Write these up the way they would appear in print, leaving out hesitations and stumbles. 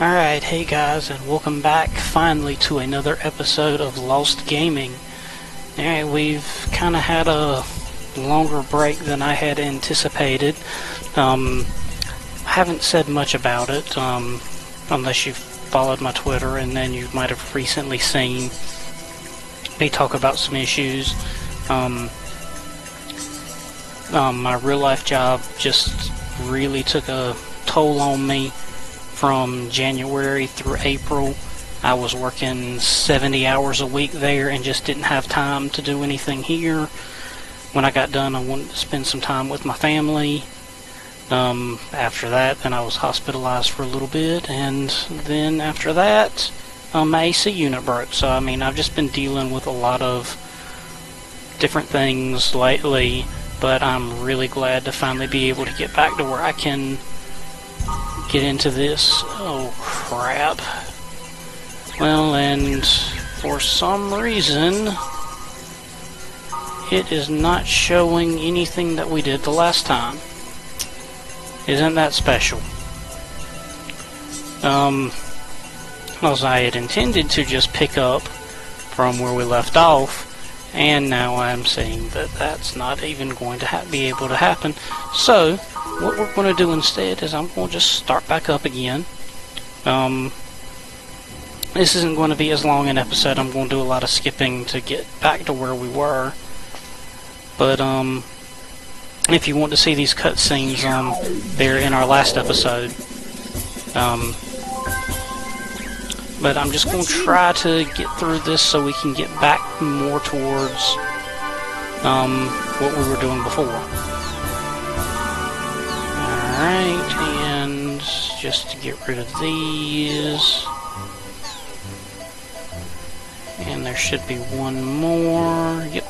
Alright, hey guys, and welcome back finally to another episode of Lost Gaming. Alright, we've kind of had a longer break than I had anticipated. I haven't said much about it, unless you've followed my Twitter, and then you might have recently seen me talk about some issues. My real life job just really took a toll on me. From January through April, I was working 70 hours a week there and just didn't have time to do anything here. When I got done, I wanted to spend some time with my family. After that, then I was hospitalized for a little bit, and then after that, my AC unit broke. So, I mean, I've just been dealing with a lot of different things lately, but I'm really glad to finally be able to get back to where I can get into this. Oh crap. Well, and for some reason it is not showing anything that we did the last time. Isn't that special? As I had intended to just pick up from where we left off, and now I'm seeing that that's not even going to be able to happen. So what we're going to do instead is I'm going to just start back up again. This isn't going to be as long an episode. I'm going to do a lot of skipping to get back to where we were. But if you want to see these cutscenes, they're in our last episode. But I'm just going to try to get through this so we can get back more towards what we were doing before. Alright, and just to get rid of these. And there should be one more. Yep.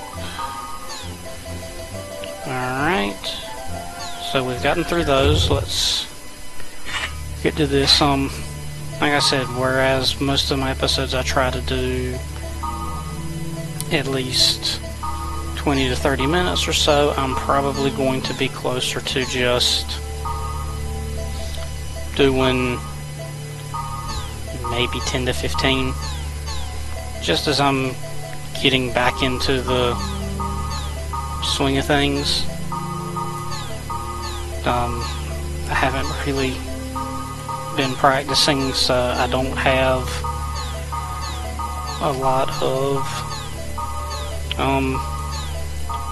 Alright. So we've gotten through those. Let's get to this. Like I said, whereas most of my episodes I try to do at least 20 to 30 minutes or so, I'm probably going to be closer to just doing maybe 10 to 15, just as I'm getting back into the swing of things. I haven't really been practicing, so I don't have a lot of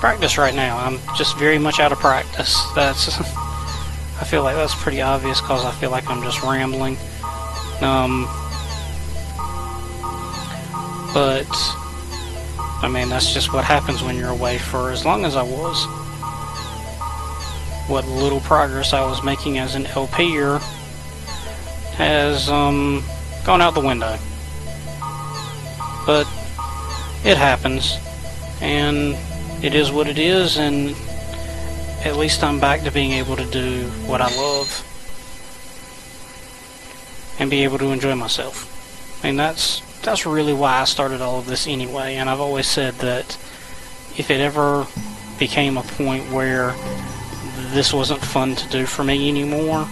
practice right now. I'm just very much out of practice. I feel like that's pretty obvious because I feel like I'm just rambling. But I mean, that's just what happens when you're away for as long as I was. What little progress I was making as an LPer has gone out the window. But it happens, and it is what it is, and at least I'm back to being able to do what I love and be able to enjoy myself. I mean, that's really why I started all of this anyway, and I've always said that if it ever became a point where this wasn't fun to do for me anymore,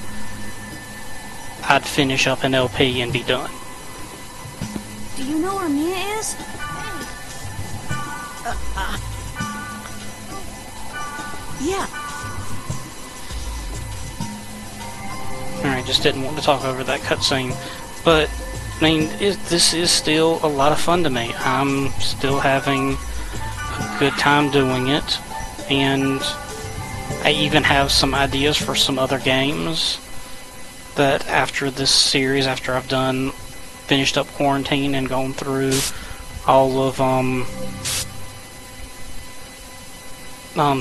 I'd finish up an LP and be done. Do you know where Mia is? Yeah. Alright, just didn't want to talk over that cutscene. But, I mean, this is still a lot of fun to me. I'm still having a good time doing it. And I even have some ideas for some other games that after this series, after I've finished up Quarantine and gone through all of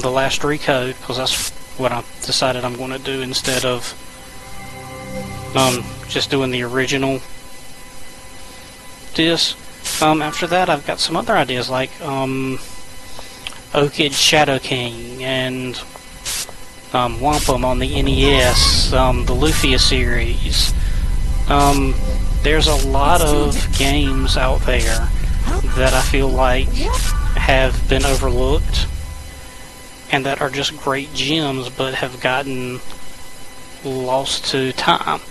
the last recode, because that's what I decided I'm going to do instead of just doing the original disc. After that, I've got some other ideas like Orchid Shadow King and Wampum on the NES, the Lufia series. There's a lot of games out there that I feel like have been overlooked and that are just great gems but have gotten lost to time.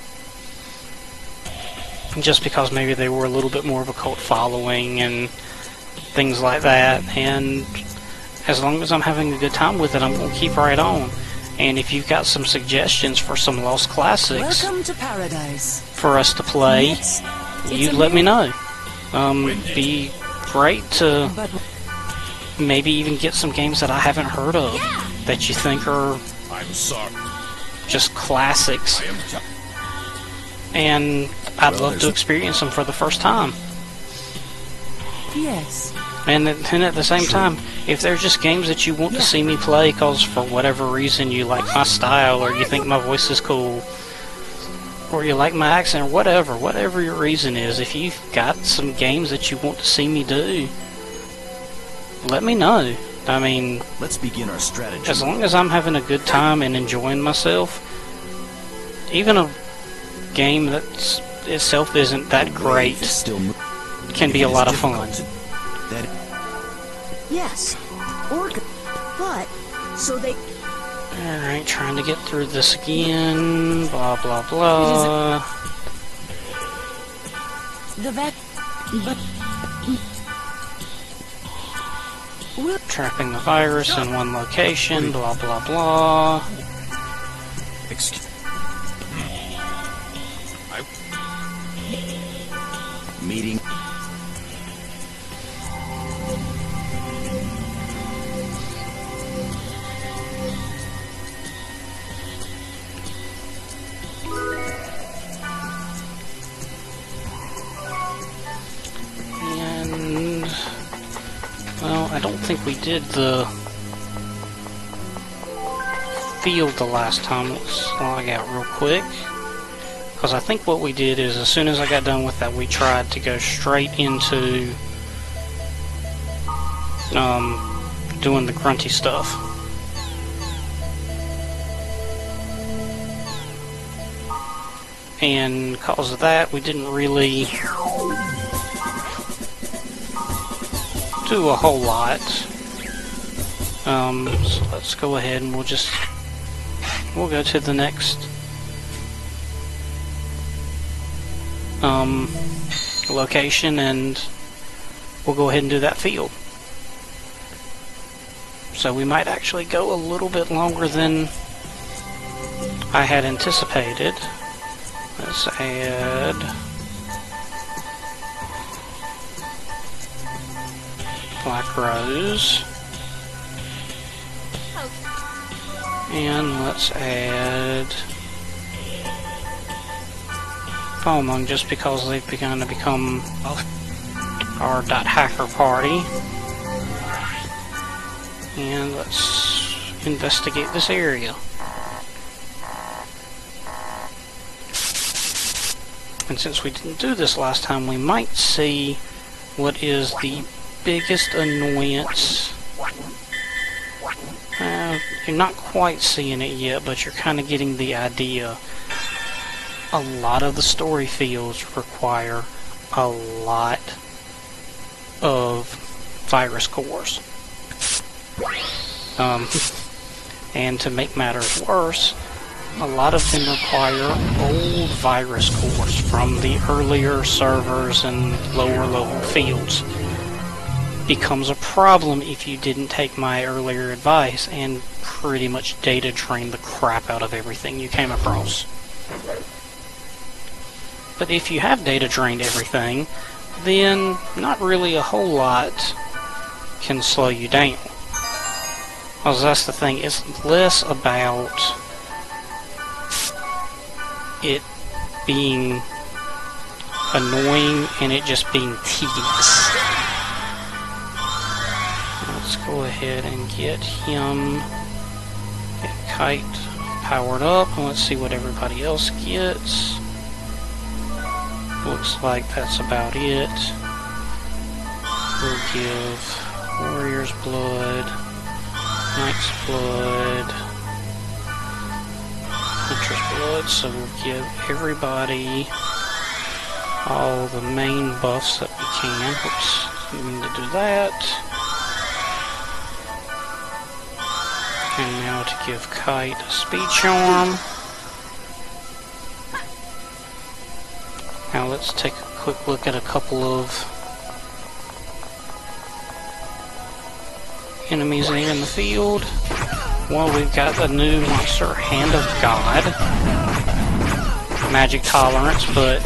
just because maybe they were a little bit more of a cult following and things like that. And as long as I'm having a good time with it, I'm going to keep right on. And if you've got some suggestions for some lost classics Welcome to paradise. for us to play, you let me know. Be great to maybe even get some games that I haven't heard of that you think are just classics. And I'd love to experience them for the first time. Yes. And at the same time, if they're just games that you want to see me play because for whatever reason you like my style, or you think my voice is cool, or you like my accent, or whatever your reason is, if you've got some games that you want to see me do, let me know. I mean, let's begin our strategy. As long as I'm having a good time and enjoying myself, even a game that itself isn't that great can be a lot of fun. Yes. But so they. Alright, trying to get through this again. Blah blah blah. Trapping the virus in one location. Blah blah blah. Excuse. Meeting. And well, I don't think we did the field the last time. Let's log out real quick. Because I think what we did is, as soon as I got done with that, we tried to go straight into doing the grunty stuff. And because of that, we didn't really do a whole lot. So let's go ahead and we'll go to the next location, and we'll go ahead and do that field. So we might actually go a little bit longer than I had anticipated. Let's add Black Rose, and let's add Palmung, just because they've begun to become our .hacker party. And let's investigate this area. And since we didn't do this last time, we might see what is the biggest annoyance. You're not quite seeing it yet, but you're kind of getting the idea. A lot of the story fields require a lot of virus cores. And to make matters worse, a lot of them require old virus cores from the earlier servers and lower level fields. Becomes a problem if you didn't take my earlier advice and pretty much data drain the crap out of everything you came across. But if you have data drained everything, then not really a whole lot can slow you down. Because that's the thing, it's less about it being annoying and it just being tedious. Let's go ahead and get him, get Kite powered up, and let's see what everybody else gets. Looks like that's about it. We'll give Warrior's Blood, Knight's Blood, Hunter's Blood, so we'll give everybody all the main buffs that we can. Oops, didn't mean to do that. And now to give Kite a Speed Charm. Now let's take a quick look at a couple of enemies here in the field. Well, we've got a new monster, Hand of God. Magic tolerance, but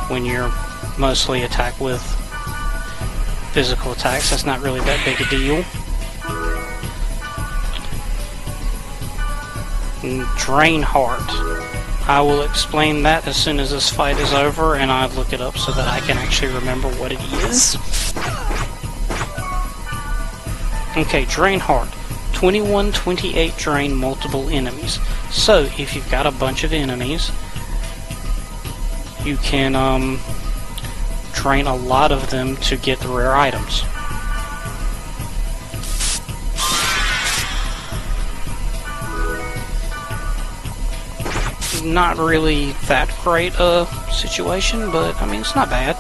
when you're mostly attacked with physical attacks, that's not really that big a deal. Drain Heart. I will explain that as soon as this fight is over, and I'll look it up so that I can actually remember what it is. Okay, Drain Heart. 21-28 drain multiple enemies. So, if you've got a bunch of enemies, you can drain a lot of them to get the rare items. Not really that great a situation, but I mean, it's not bad.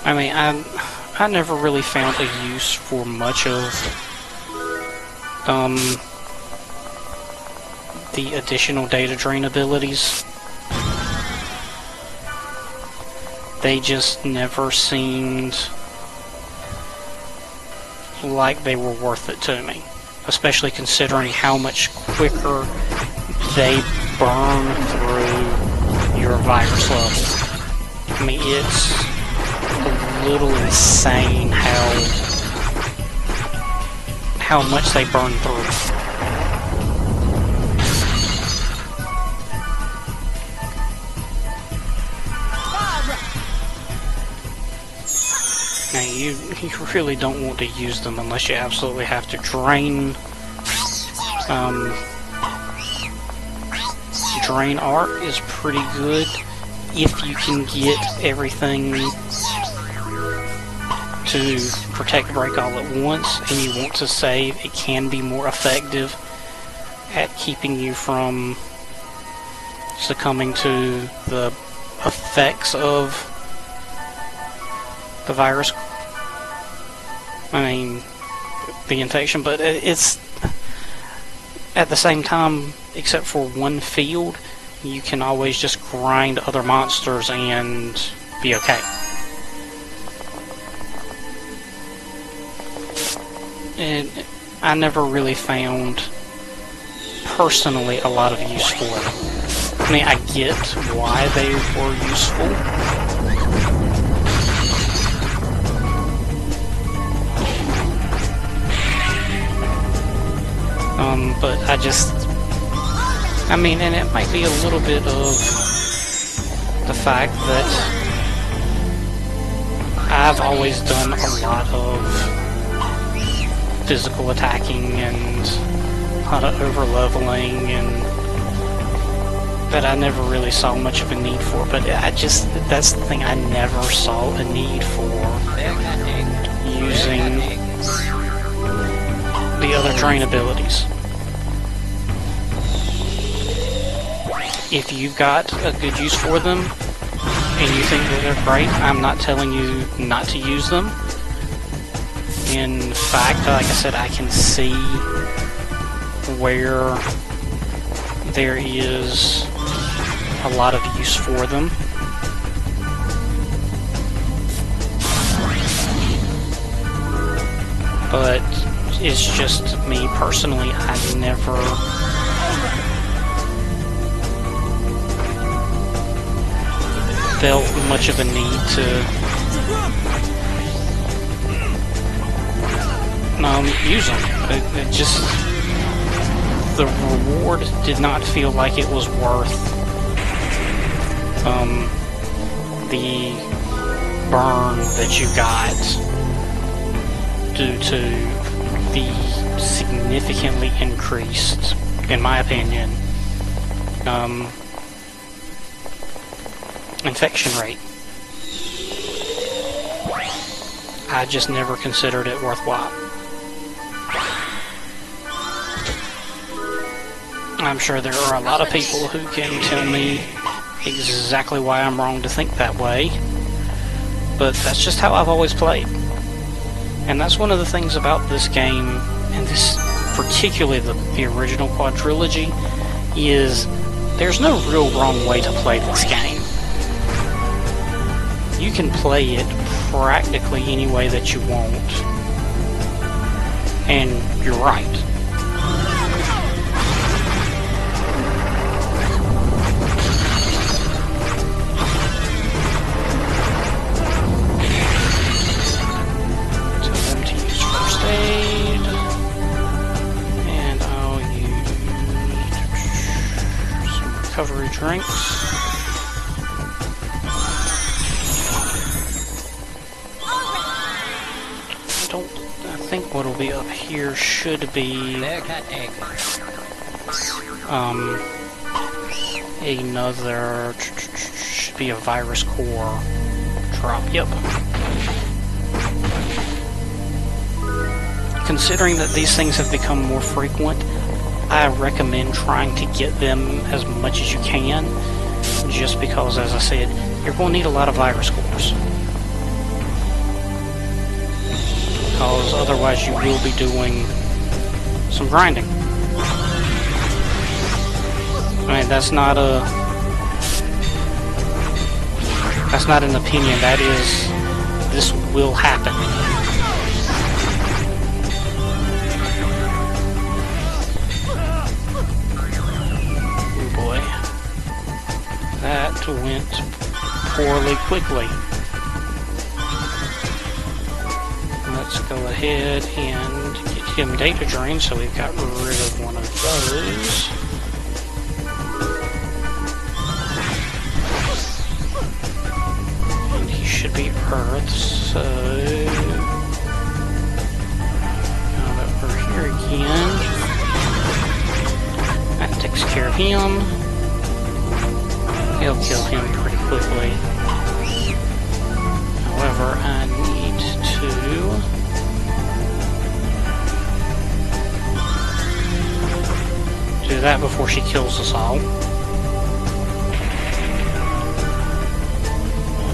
I mean, I never really found a use for much of the additional data drain abilities. They just never seemed like they were worth it to me, especially considering how much quicker they burn through your virus level. I mean, it's a little insane how much they burn through. Now you really don't want to use them unless you absolutely have to. Drain Art is pretty good if you can get everything to protect break all at once and you want to save. It can be more effective at keeping you from succumbing to the effects of the virus, I mean, the infection, but it's, at the same time, except for one field, you can always just grind other monsters and be okay. And I never really found, personally, a lot of use for them. I mean, I get why they were useful, but I mean, and it might be a little bit of the fact that I've always done a lot of physical attacking and a lot of over-leveling, and that I never really saw much of a need for, but that's the thing, I never saw a need for using the other drain abilities. If you've got a good use for them, and you think that they're great, I'm not telling you not to use them. In fact, like I said, I can see where there is a lot of use for them. But it's just me personally, I've never felt much of a need to use them. It just, the reward did not feel like it was worth the burn that you got due to the significantly increased, in my opinion, infection rate. I just never considered it worthwhile. I'm sure there are a lot of people who can tell me exactly why I'm wrong to think that way, but that's just how I've always played. And that's one of the things about this game, and this particularly the original Quadrilogy, is there's no real wrong way to play this game. You can play it practically any way that you want, and you're right. Recovery drinks. I think what'll be up here should be another should be a virus core drop. Yep. Considering that these things have become more frequent, I recommend trying to get them as much as you can, just because, as I said, you're going to need a lot of virus cores. Because otherwise you will be doing some grinding. I mean, that's not an opinion, that is, this will happen. That went poorly quickly. Let's go ahead and get him data drained, so we've got rid of one of those. And he should be Earth, so now that we're here again, that takes care of him. He'll kill him pretty quickly. However, I need to do that before she kills us all.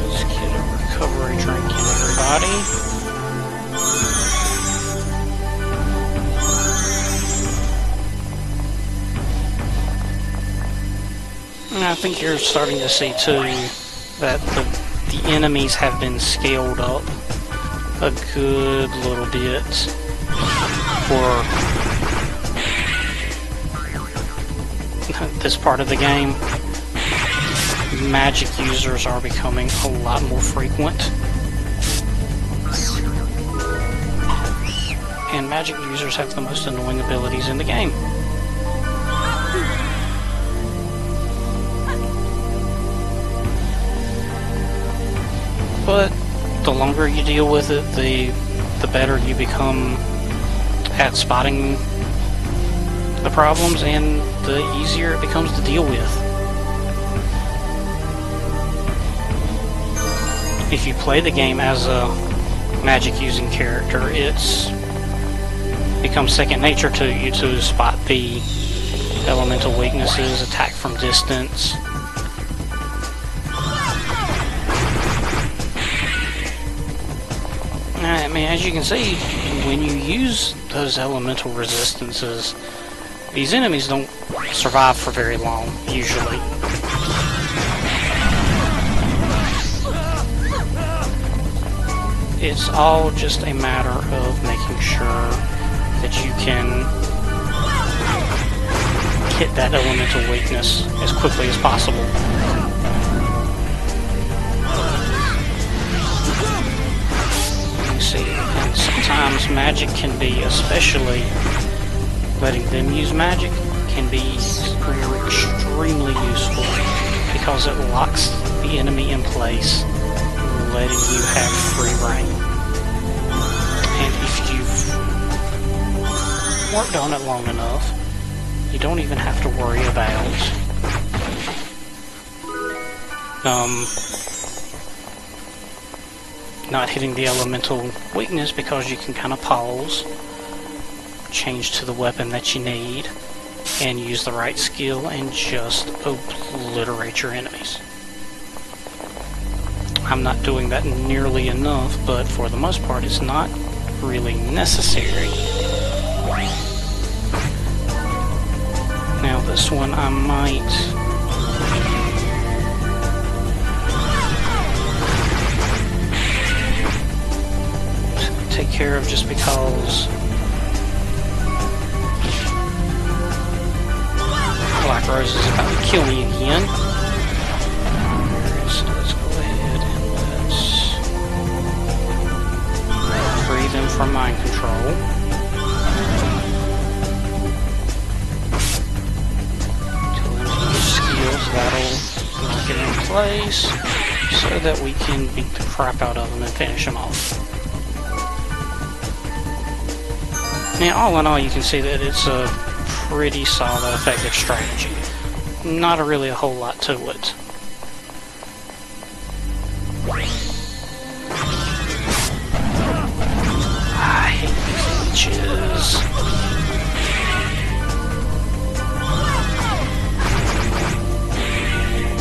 Let's get a recovery drink in everybody. I think you're starting to see too that the enemies have been scaled up a good little bit for this part of the game. Magic users are becoming a lot more frequent, and magic users have the most annoying abilities in the game. But the longer you deal with it, the better you become at spotting the problems, and the easier it becomes to deal with. If you play the game as a magic using character, it's becomes second nature to you to spot the elemental weaknesses, attack from distance. I mean, as you can see, when you use those elemental resistances, these enemies don't survive for very long, usually. It's all just a matter of making sure that you can hit that elemental weakness as quickly as possible. See, and sometimes magic can be, especially letting them use magic, can be extremely useful because it locks the enemy in place, letting you have free reign. And if you've worked on it long enough, you don't even have to worry about not hitting the elemental weakness, because you can kind of pause, change to the weapon that you need, and use the right skill and just obliterate your enemies. I'm not doing that nearly enough, but for the most part it's not really necessary. Now this one I might take care of just because Black Rose is about to kill me again. So let's go ahead and let's free them from mind control. That'll lock it in place so that we can beat the crap out of them and finish them off. Now, all in all, you can see that it's a pretty solid, effective strategy. Not really a whole lot to it. I hate these leeches.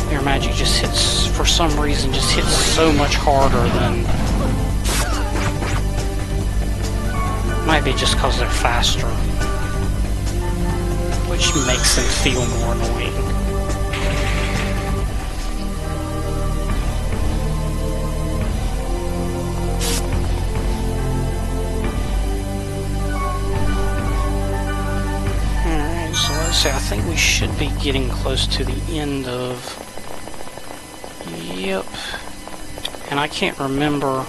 Their magic just hits, for some reason, just hits so much harder than... Might be just because they're faster, which makes them feel more annoying. Alright, so let's see, I think we should be getting close to the end of... Yep. And I can't remember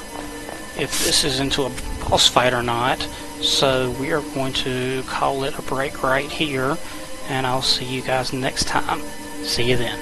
if this is into a boss fight or not, so we are going to call it a break right here, and I'll see you guys next time. See you then.